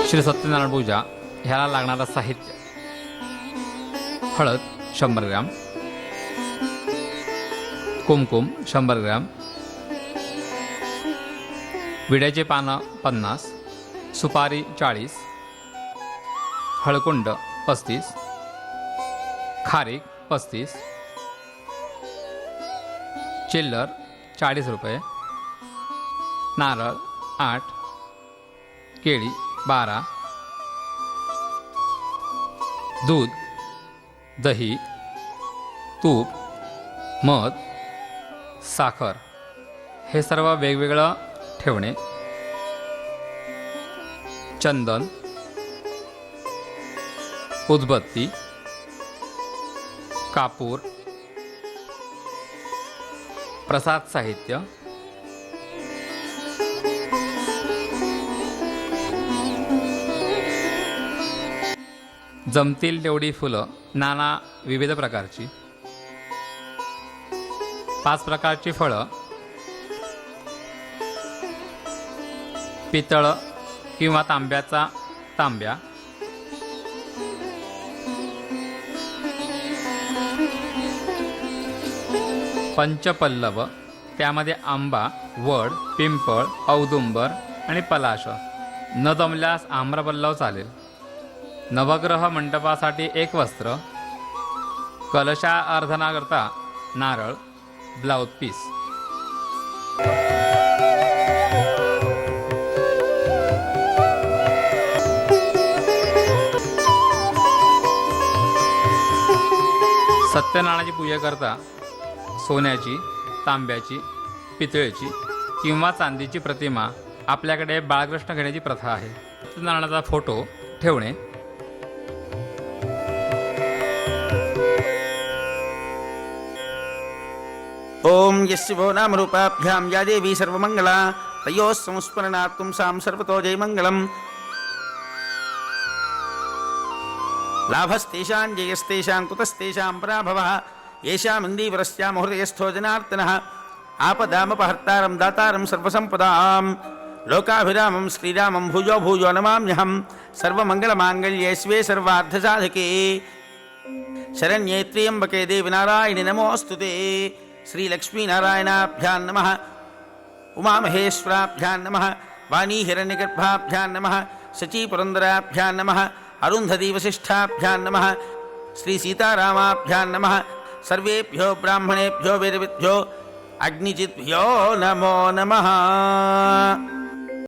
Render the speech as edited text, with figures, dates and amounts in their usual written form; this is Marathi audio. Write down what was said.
श्री सत्यनारायण पूजा ह्याला लागणारं साहित्य: हळद 100 ग्रॅम, कुमकुम 100 ग्रॅम, विड्याचे पानं 50, सुपारी 40, हळकुंड 35, खारीक 35, चिल्लर 40 रुपये, नारळ 8, केळी 12, दूध, दही, तूप, मध, साखर हे सर्व वेगवेगळं ठेवणे, चंदन, उदबत्ती, कापूर, प्रसाद साहित्य, जमतील तेवढी फुलं नाना विविध प्रकारची, 5 प्रकारची फळं, पितळ किंवा तांब्याचा तांब्या, पंचपल्लव त्यामध्ये आंबा, वड, पिंपळ, औदुंबर आणि पलाश, न जमल्यास आम्रपल्लव चालेल, नवग्रह मंडपासाठी 1 वस्त्र, कलशा अर्धनाकरता नारळ, ब्लाउज पीस. सत्यनारायणाची पूजेकरता सोन्याची, तांब्याची, पितळेची किंवा चांदीची प्रतिमा आपल्याकडे बाळकृष्ण घेण्याची प्रथा आहे. सत्यनारायणाचा फोटो ठेवणे, ओम यस्य भो नाम रूपाभ्यां या देवी सर्वमंगला तयोः संस्मरणात् पुंसां सर्वतो जयमंगलम्. लाभस्तेषां जयस्तेषां कुतस्तेषां पराभवः येषामिन्दीवरस्यां हृदयस्थो जनार्दनः आपदामपहर्तारं दातारं सर्वसम्पदां लोकाभिरामं श्रीरामं भूयो भूयो नमाम्यहं. सर्वमङ्गलमाङ्गल्ये शिवे सर्वार्थसाधके शरण्ये त्र्यम्बके देवी नारायणि नमोऽस्तुते. श्रीलक्ष्मीनारायणाभ्यां नमः, उमामहेश्वराभ्यां नमः, वाणीहिरण्यगर्भाभ्यां नमः, शचीपुरन्दराभ्यां नमः, अरुन्धतीवसिष्ठाभ्यां नमः, श्रीसीतारामाभ्यां नमः. सर्वेभ्यो ब्राह्मणेभ्यो वेदविद्भ्यो अग्निजिद्भ्यो नमो नमः.